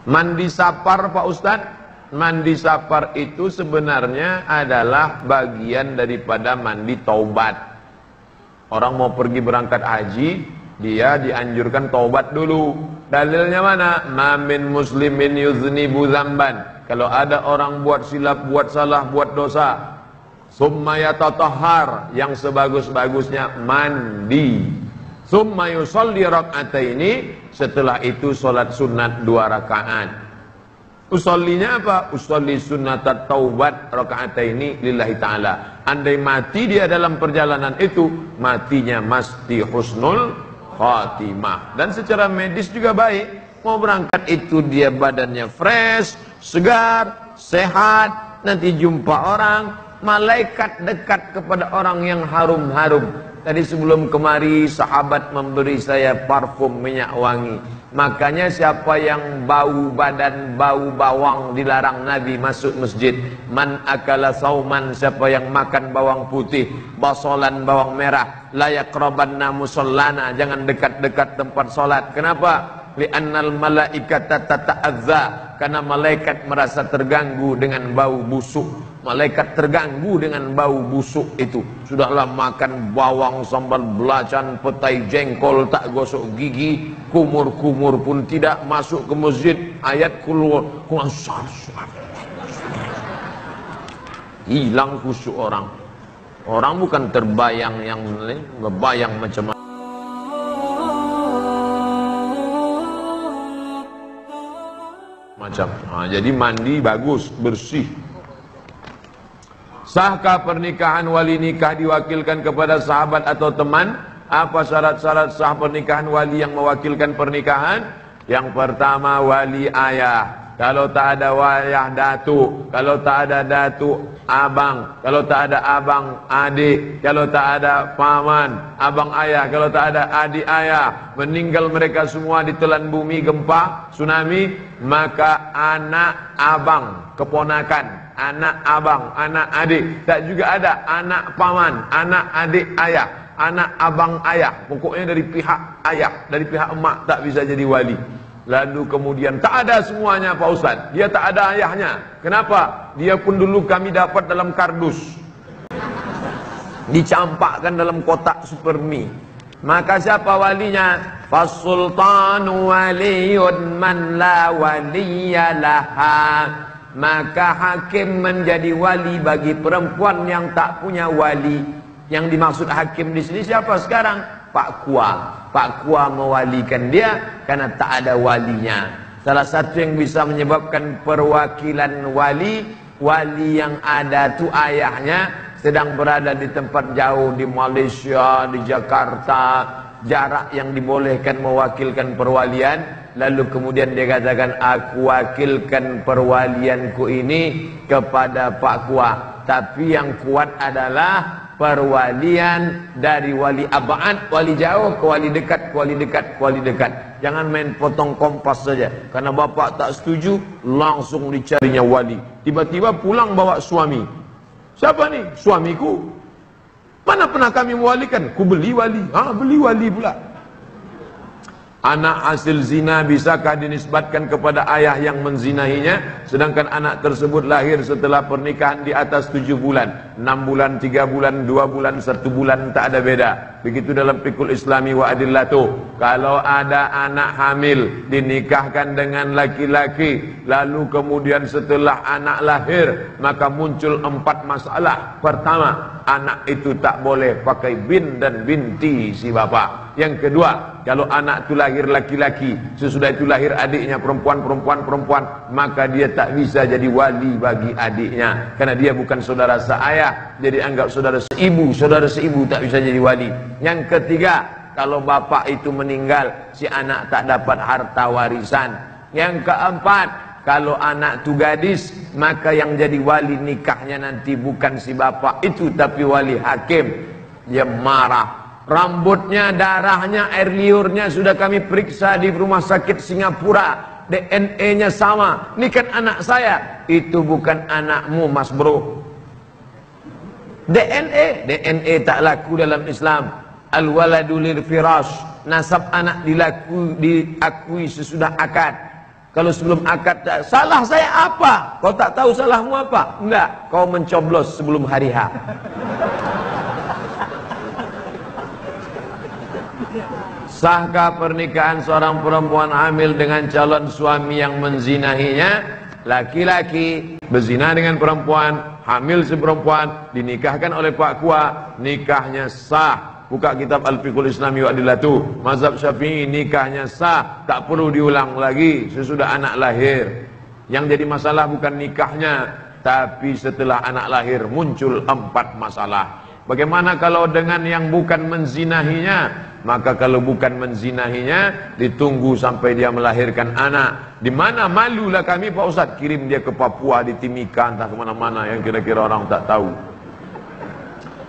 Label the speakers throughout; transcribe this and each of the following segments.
Speaker 1: Mandi sapar Pak Ustadz, mandi sapar itu sebenarnya adalah bagian daripada mandi taubat. Orang mau pergi berangkat haji, dia dianjurkan taubat dulu. Dalilnya mana? Ma min muslimin yuznibu dzamban. Kalau ada orang buat silap, buat salah, buat dosa, summa yatatahhar, yang sebagus-bagusnya mandi. Summa yusalli rak'ataini, setelah itu salat sunat 2 rakaat. Usollinya apa? Usolli sunnatat taubat raka'ataini lillahi ta'ala. Andai mati dia dalam perjalanan itu, matinya mesti husnul khatimah. Dan secara medis juga baik. Mau berangkat itu dia badannya fresh, segar, sehat. Nanti jumpa orang, malaikat dekat kepada orang yang harum-harum. Tadi sebelum kemari sahabat memberi saya parfum minyak wangi. Makanya siapa yang bau badan, bau bawang dilarang Nabi masuk masjid. Man akala sauman, siapa yang makan bawang putih, basolan bawang merah, la yaqrabanna musallana, jangan dekat-dekat tempat salat. Kenapa? Li'annal malaikata tata'adza, karena malaikat merasa terganggu dengan bau busuk. Malaikat terganggu dengan bau busuk itu. Sudahlah makan bawang, sambal belacan, petai jengkol, tak gosok gigi, kumur-kumur pun tidak, masuk ke masjid, ayat keluar, hilang khusyuk orang. Orang bukan terbayang yang ngebayang macam macam. Jadi mandi bagus, bersih. Sahkah pernikahan wali nikah diwakilkan kepada sahabat atau teman? Apa syarat-syarat sah pernikahan wali yang mewakilkan pernikahan? Yang pertama, wali ayah. Kalau tak ada wayah, datuk. Kalau tak ada datuk, abang. Kalau tak ada abang, adik. Kalau tak ada paman, abang ayah. Kalau tak ada adik ayah, meninggal mereka semua ditelan bumi, gempa, tsunami, maka anak abang, keponakan, anak abang, anak adik. Tak juga ada anak paman, anak adik ayah, anak abang ayah. Pokoknya dari pihak ayah, dari pihak emak tak bisa jadi wali. Lalu kemudian tak ada semuanya Pak Ustaz. Dia tak ada ayahnya. Kenapa? Dia pun dulu kami dapat dalam kardus, dicampakkan dalam kotak supermi. Maka siapa walinya? Fasultanu waliyun man la waliyalaha. Maka hakim menjadi wali bagi perempuan yang tak punya wali. Yang dimaksud hakim di sini siapa sekarang? Pak Kua. Pak Kua mewalikan dia karena tak ada walinya. Salah satu yang bisa menyebabkan perwakilan wali, wali yang ada tu ayahnya sedang berada di tempat jauh, di Malaysia, di Jakarta, jarak yang dibolehkan mewakilkan perwalian. Lalu kemudian dia katakan, aku wakilkan perwalianku ini kepada Pak Kua. Tapi yang kuat adalah perwalian dari wali abad, wali jauh ke wali dekat, ke wali dekat, ke wali dekat. Jangan main potong kompas saja. Karena bapak tak setuju, langsung dicarinya wali. Tiba-tiba pulang bawa suami. Siapa nih? Suamiku. Mana pernah kami mewalikan? Ku beli wali. Beli wali pula. Anak hasil zina bisakah dinisbatkan kepada ayah yang menzinahinya? Sedangkan anak tersebut lahir setelah pernikahan di atas 7 bulan, 6 bulan, 3 bulan, 2 bulan, 1 bulan, tak ada beda. Begitu dalam fikul islami wa adillatuh. Kalau ada anak hamil dinikahkan dengan laki-laki, lalu kemudian setelah anak lahir, maka muncul 4 masalah. Pertama, anak itu tak boleh pakai bin dan binti si bapak. Yang kedua, kalau anak itu lahir laki-laki, sesudah itu lahir adiknya perempuan, maka dia tak bisa jadi wali bagi adiknya, karena dia bukan saudara seayah, jadi anggap saudara seibu tak bisa jadi wali. Yang ketiga, kalau bapak itu meninggal, si anak tak dapat harta warisan. Yang keempat, kalau anak itu gadis, maka yang jadi wali nikahnya nanti bukan si bapak itu, tapi wali hakim. Dia marah. Rambutnya, darahnya, air liurnya sudah kami periksa di rumah sakit Singapura. DNA-nya sama. Ini kan anak saya. Itu bukan anakmu, mas bro. DNA tak laku dalam Islam. Al-waladu lil firash. Nasab anak diakui sesudah akad. Kalau sebelum akad, salah saya apa? Kau tak tahu salahmu apa? Enggak, kau mencoblos sebelum hari H. Sahkah pernikahan seorang perempuan hamil dengan calon suami yang menzinahinya? Laki-laki berzina dengan perempuan, hamil si perempuan, dinikahkan oleh Pak Kua, nikahnya sah. Buka kitab Al-Fiqhul Islami wa Adillatuh, mazhab Syafi'i, nikahnya sah, tak perlu diulang lagi sesudah anak lahir. Yang jadi masalah bukan nikahnya, tapi setelah anak lahir muncul 4 masalah. Bagaimana kalau dengan yang bukan menzinahinya? Maka kalau bukan menzinahinya, ditunggu sampai dia melahirkan anak. Di mana malulah kami Pak Ustaz, kirim dia ke Papua, di Timika, entah kemana-mana yang kira-kira orang tak tahu.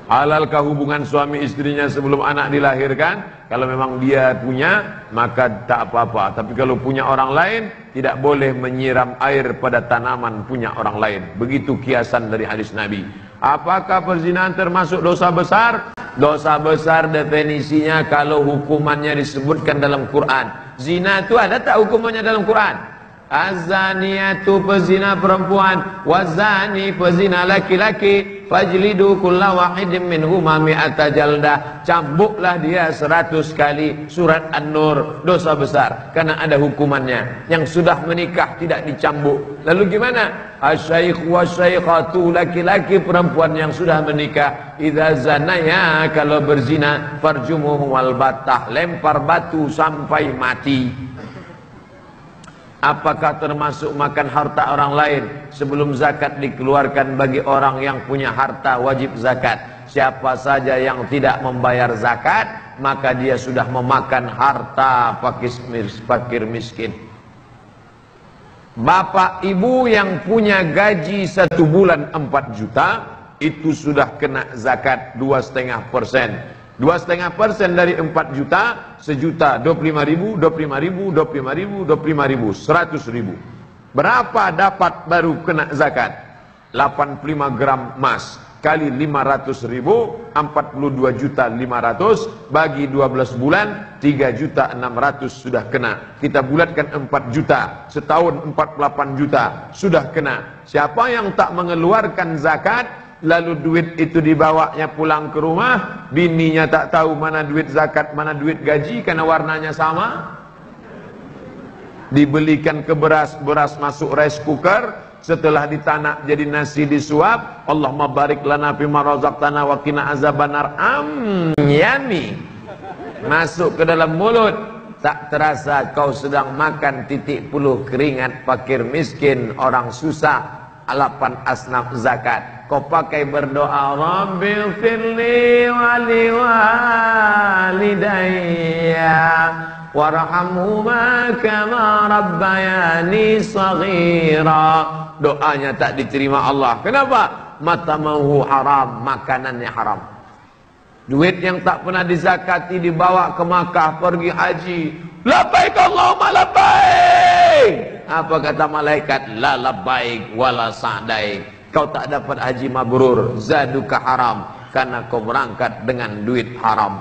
Speaker 1: Halalkah hubungan suami istrinya sebelum anak dilahirkan? Kalau memang dia punya, maka tak apa-apa. Tapi kalau punya orang lain, tidak boleh menyiram air pada tanaman punya orang lain. Begitu kiasan dari hadis Nabi. Apakah perzinahan termasuk dosa besar? Dosa besar definisinya kalau hukumannya disebutkan dalam Quran. Zina itu ada tak hukumannya dalam Quran? Az-zaniyatu pezina perempuan, wazani pezina laki-laki, fajlidu kulla wahidin minhuma mi'ata jaldah. Cambuklah dia 100 kali. Surat An-Nur, dosa besar karena ada hukumannya. Yang sudah menikah tidak dicambuk. Lalu gimana? Asy-syaikh wasy-syaikhatu, laki-laki perempuan yang sudah menikah, idza zanaya, kalau berzina, farjumuhum wal battah, lempar batu sampai mati. Apakah termasuk makan harta orang lain sebelum zakat dikeluarkan bagi orang yang punya harta wajib zakat? Siapa saja yang tidak membayar zakat, maka dia sudah memakan harta fakir miskin. Bapak ibu yang punya gaji 1 bulan 4 juta, itu sudah kena zakat 2,5%. 2,5% dari 4 juta, 1.000.000, 25.000, 25.000, 25.000, 25.000, 100.000. Berapa dapat baru kena zakat? 85 gram emas kali 500.000, 42.500.000, bagi 12 bulan, 3.600.000 sudah kena. Kita bulatkan 4 juta, setahun 48 juta, sudah kena. Siapa yang tak mengeluarkan zakat, lalu duit itu dibawanya pulang ke rumah, bininya tak tahu mana duit zakat, mana duit gaji karena warnanya sama. Dibelikan ke beras, beras masuk rice cooker, setelah ditanak jadi nasi disuap. Allahumma barik lana fima razaqtana wa qina azabannar. Yummy. Masuk ke dalam mulut, tak terasa kau sedang makan titik puluh keringat fakir miskin, orang susah. 8 asnaf zakat. Kau pakai berdoa, Rabbil firli wali walidayya warhamhuma kama rabbayani saghira. Doanya tak diterima Allah. Kenapa? Matamahu haram, makanannya haram. Duit yang tak pernah dizakati dibawa ke Makkah pergi haji. Labbaik Allahumma labbaik. Apa kata malaikat? La labbaik wala sa'daik. Kau tak dapat haji mabrur, zaduka haram, karena kau berangkat dengan duit haram.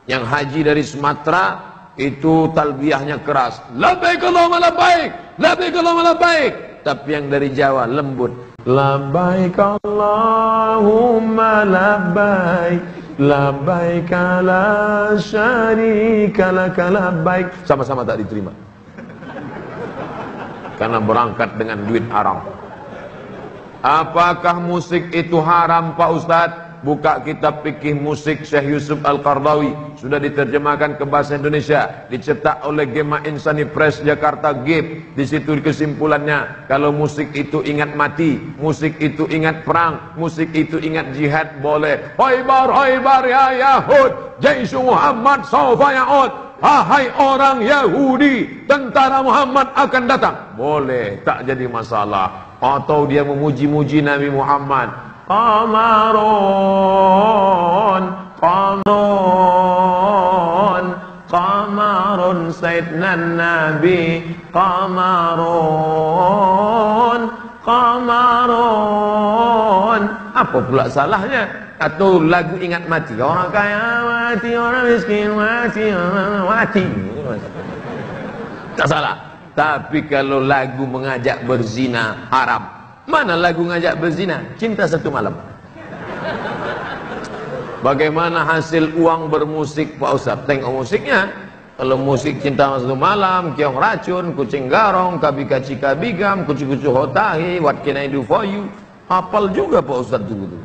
Speaker 1: Yang haji dari Sumatera itu talbiyahnya keras, labbaik Allahumma labbaik, labbaik Allahumma labbaik. Tapi yang dari Jawa lembut, labbaik Allahumma labbaik, labbaik la syarika laka labbaik. Sama-sama tak diterima, karena berangkat dengan duit haram. Apakah musik itu haram Pak Ustadz? Buka kitab fikih musik Syekh Yusuf Al-Qardawi, sudah diterjemahkan ke bahasa Indonesia, dicetak oleh Gema Insani Press Jakarta GIP. Di situ kesimpulannya, kalau musik itu ingat mati, musik itu ingat perang, musik itu ingat jihad, boleh. Khaybar ya Yahud, Jaisu Muhammad sawfa ya'ud. Hai orang Yahudi, tentara Muhammad akan datang. Boleh, tak jadi masalah. Atau dia memuji-muji Nabi Muhammad, Qamarun, Qamarun, Qamarun Sayyidina Nabi, Qamarun, Qamarun. Apa pula salahnya? Atau lagu ingat mati, orang kaya mati, orang miskin mati, mati. Tak salah. Tapi kalau lagu mengajak berzina haram. Mana lagu ngajak berzina? Cinta Satu Malam. Bagaimana hasil uang bermusik Pak Ustaz? Tengok musiknya. Kalau musik Cinta Satu Malam, Keong Racun, Kucing Garong, Kabika Cika Bigam, Kucu Kucu Hotahi, What Can I Do For You, hafal juga Pak Ustaz itu.